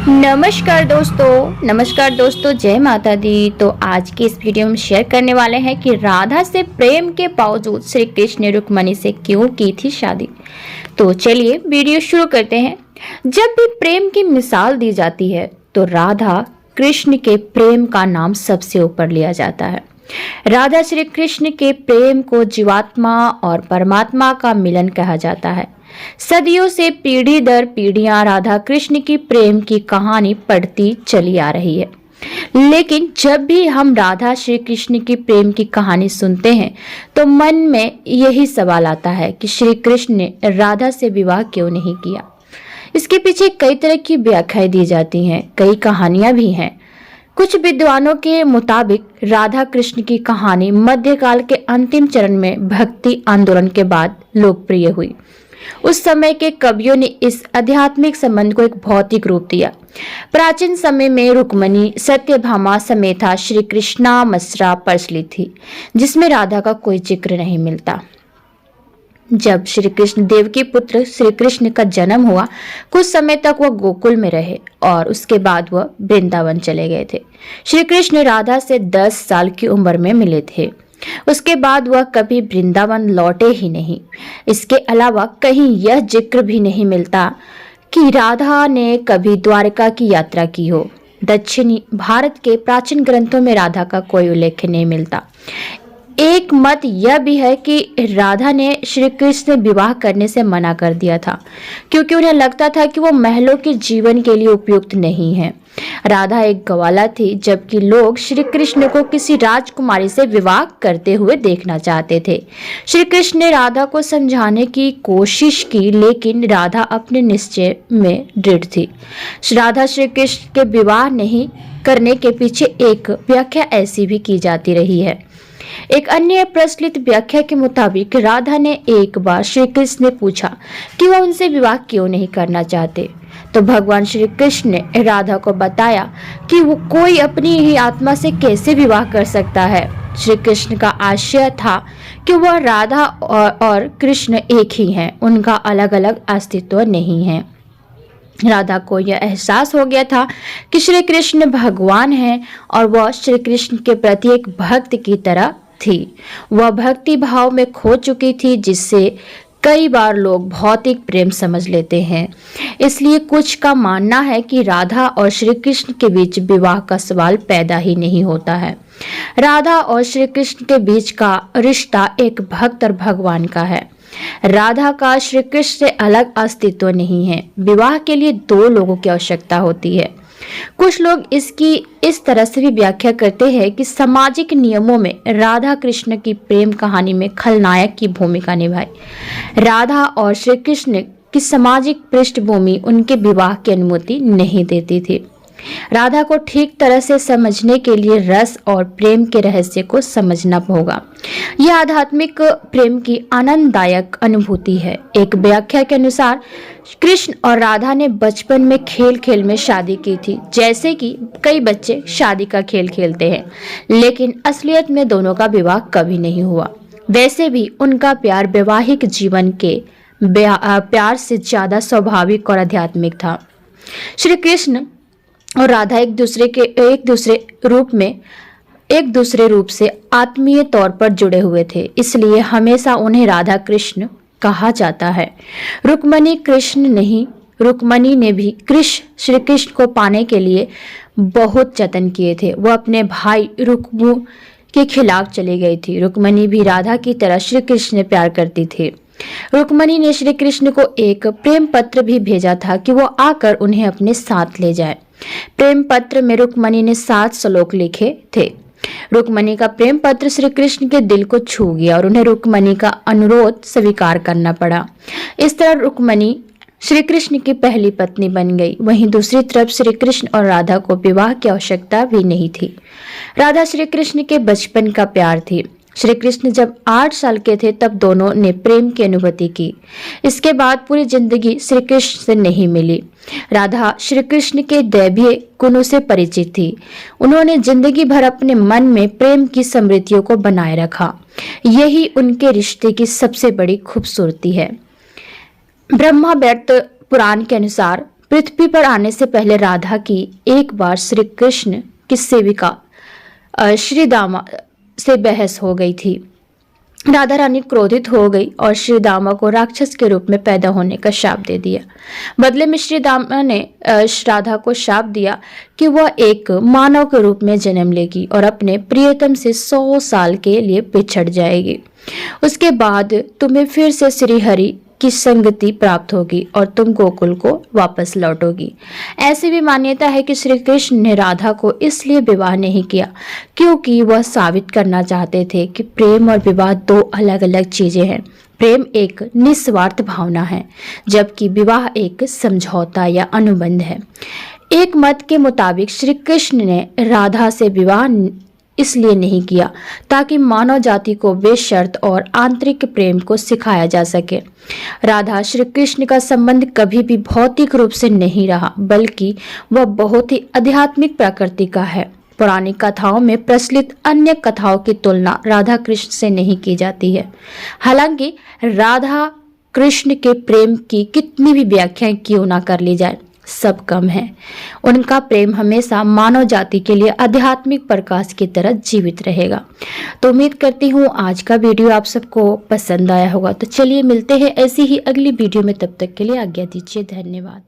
नमस्कार दोस्तों, जय माता दी। तो आज की इस वीडियो में शेयर करने वाले हैं कि राधा से प्रेम के बावजूद श्री कृष्ण ने रुक्मणी से क्यों की थी शादी। तो चलिए वीडियो शुरू करते हैं। जब भी प्रेम की मिसाल दी जाती है तो राधा कृष्ण के प्रेम का नाम सबसे ऊपर लिया जाता है। राधा श्री कृष्ण के प्रेम को जीवात्मा और परमात्मा का मिलन कहा जाता है। सदियों से पीढ़ी दर पीढ़ियां राधा कृष्ण की प्रेम की कहानी पढ़ती चली आ रही है। लेकिन जब भी हम राधा श्री कृष्ण की प्रेम की कहानी सुनते हैं तो मन में यही सवाल आता है कि श्री कृष्ण ने राधा से विवाह क्यों नहीं किया। इसके पीछे कई तरह की व्याख्याएं दी जाती हैं, कई कहानियां भी हैं। कुछ विद्वानों के मुताबिक राधा कृष्ण की कहानी मध्यकाल के अंतिम चरण में भक्ति आंदोलन के बाद लोकप्रिय हुई। उस समय के कवियों ने इस आध्यात्मिक संबंध को एक भौतिक रूप दिया। प्राचीन समय में रुक्मणी सत्यभामा समेता श्री कृष्णामसरा प्रचलित थी, जिसमें राधा का कोई जिक्र नहीं मिलता। जब श्री कृष्ण देवकी पुत्र श्री कृष्ण का जन्म हुआ, कुछ समय तक वह गोकुल में रहे और उसके बाद वह वृंदावन चले गए थे। श्री कृष्ण राधा से 10 साल की उम्र में मिले थे। उसके बाद वह कभी वृंदावन लौटे ही नहीं। इसके अलावा कहीं यह जिक्र भी नहीं मिलता कि राधा ने कभी द्वारका की यात्रा की हो। दक्षिणी भारत के प्राचीन ग्रंथों में राधा का कोई उल्लेख नहीं मिलता। एक मत यह भी है कि राधा ने श्री कृष्ण से विवाह करने से मना कर दिया था, क्योंकि उन्हें लगता था कि वो महलों के जीवन के लिए उपयुक्त नहीं है। राधा एक ग्वाला थी, जबकि लोग श्री कृष्ण को किसी राजकुमारी से विवाह करते हुए देखना चाहते थे। श्री कृष्ण ने राधा को समझाने की कोशिश की, लेकिन राधा अपने निश्चय में दृढ़ थी। राधा श्री कृष्ण के विवाह नहीं करने के पीछे एक व्याख्या ऐसी भी की जाती रही है। एक अन्य प्रचलित व्याख्या के मुताबिक राधा ने एक बार श्री कृष्ण ने पूछा कि वह उनसे विवाह क्यों नहीं करना चाहते, तो भगवान श्री कृष्ण ने राधा को बताया कि वो कोई अपनी ही आत्मा से कैसे विवाह कर सकता है। श्री कृष्ण का आशय था कि वह राधा और कृष्ण एक ही हैं, उनका अलग अलग अस्तित्व नहीं है। राधा को यह एहसास हो गया था कि श्री कृष्ण भगवान हैं और वह श्री कृष्ण के प्रति एक भक्त की तरह थी। वह भक्ति भाव में खो चुकी थी, जिससे कई बार लोग भौतिक प्रेम समझ लेते हैं। इसलिए कुछ का मानना है कि राधा और श्री कृष्ण के बीच विवाह का सवाल पैदा ही नहीं होता है। राधा और श्री कृष्ण के बीच का रिश्ता एक भक्त और भगवान का है। राधा का श्री कृष्ण से अलग अस्तित्व नहीं है। विवाह के लिए 2 लोगों की आवश्यकता होती है। कुछ लोग इसकी इस तरह से भी व्याख्या करते हैं कि सामाजिक नियमों में राधा कृष्ण की प्रेम कहानी में खलनायक की भूमिका निभाई। राधा और श्री कृष्ण की सामाजिक पृष्ठभूमि उनके विवाह की अनुमति नहीं देती थी। राधा को ठीक तरह से समझने के लिए रस और प्रेम के रहस्य को समझना होगा। यह आध्यात्मिक प्रेम की आनंददायक अनुभूति है। एक व्याख्या के अनुसार कृष्ण और राधा ने बचपन में खेल खेल में शादी की थी, जैसे कि कई बच्चे शादी का खेल खेलते हैं, लेकिन असलियत में दोनों का विवाह कभी नहीं हुआ। वैसे भी उनका प्यार वैवाहिक जीवन के प्यार से ज्यादा स्वाभाविक और आध्यात्मिक था। श्री कृष्ण और राधा एक दूसरे रूप से आत्मीय तौर पर जुड़े हुए थे, इसलिए हमेशा उन्हें राधा कृष्ण कहा जाता है। रुक्मणी ने भी श्री कृष्ण को पाने के लिए बहुत जतन किए थे। वह अपने भाई रुक्मु के खिलाफ चली गई थी। रुक्मणी भी राधा की तरह श्री कृष्ण से प्यार करती थी। रुक्मणी ने श्री कृष्ण को एक प्रेम पत्र भी भेजा था कि वो आकर उन्हें अपने साथ ले जाए। प्रेम पत्र में रुक्मणी ने 7 श्लोक लिखे थे। रुक्मणी का प्रेम पत्र श्री कृष्ण के दिल को छू गया और उन्हें रुक्मणी का अनुरोध स्वीकार करना पड़ा। इस तरह रुक्मणी श्री कृष्ण की पहली पत्नी बन गई। वहीं दूसरी तरफ श्री कृष्ण और राधा को विवाह की आवश्यकता भी नहीं थी। राधा श्री कृष्ण के बचपन का प्यार थी। श्री कृष्ण जब 8 साल के थे तब दोनों ने प्रेम की अनुभूति की। इसके बाद पूरी जिंदगी श्री कृष्ण से नहीं मिली। राधा श्री कृष्ण के दैवीय गुणों से परिचित थी। उन्होंने जिंदगी भर अपने मन में प्रेम की समृद्धियों को बनाए रखा। यही उनके रिश्ते की सबसे बड़ी खूबसूरती है। ब्रह्मा वैवर्त पुराण के अनुसार पृथ्वी पर आने से पहले राधा की एक बार श्री कृष्ण की सेविका श्री दामा से बहस हो गई थी। राधा रानी क्रोधित हो गई और श्री दामा को राक्षस के रूप में पैदा होने का शाप दे दिया। बदले में श्री दामा ने राधा को शाप दिया कि वह एक मानव के रूप में जन्म लेगी और अपने प्रियतम से 100 साल के लिए बिछड़ जाएगी। उसके बाद तुम्हें फिर से श्री हरि की संगति प्राप्त होगी और तुम गोकुल को वापस लौटोगी। ऐसी भी मान्यता है कि श्री कृष्ण ने राधा को इसलिए विवाह नहीं किया क्योंकि वह साबित करना चाहते थे कि प्रेम और विवाह दो अलग अलग चीजें हैं। प्रेम एक निस्वार्थ भावना है, जबकि विवाह एक समझौता या अनुबंध है। एक मत के मुताबिक श्री कृष्ण ने राधा से विवाह इसलिए नहीं किया ताकि मानव जाति को बेशर्त और आंतरिक प्रेम को सिखाया जा सके। राधा श्री कृष्ण का संबंध कभी भी भौतिक रूप से नहीं रहा, बल्कि वह बहुत ही आध्यात्मिक प्रकृति का है। पुरानी कथाओं में प्रचलित अन्य कथाओं की तुलना राधा कृष्ण से नहीं की जाती है। हालांकि राधा कृष्ण के प्रेम की कितनी भी व्याख्याएं क्यों ना कर ली जाए, सब कम है। उनका प्रेम हमेशा मानव जाति के लिए आध्यात्मिक प्रकाश की तरह जीवित रहेगा। तो उम्मीद करती हूँ आज का वीडियो आप सबको पसंद आया होगा। तो चलिए मिलते हैं ऐसी ही अगली वीडियो में, तब तक के लिए आज्ञा दीजिए। धन्यवाद।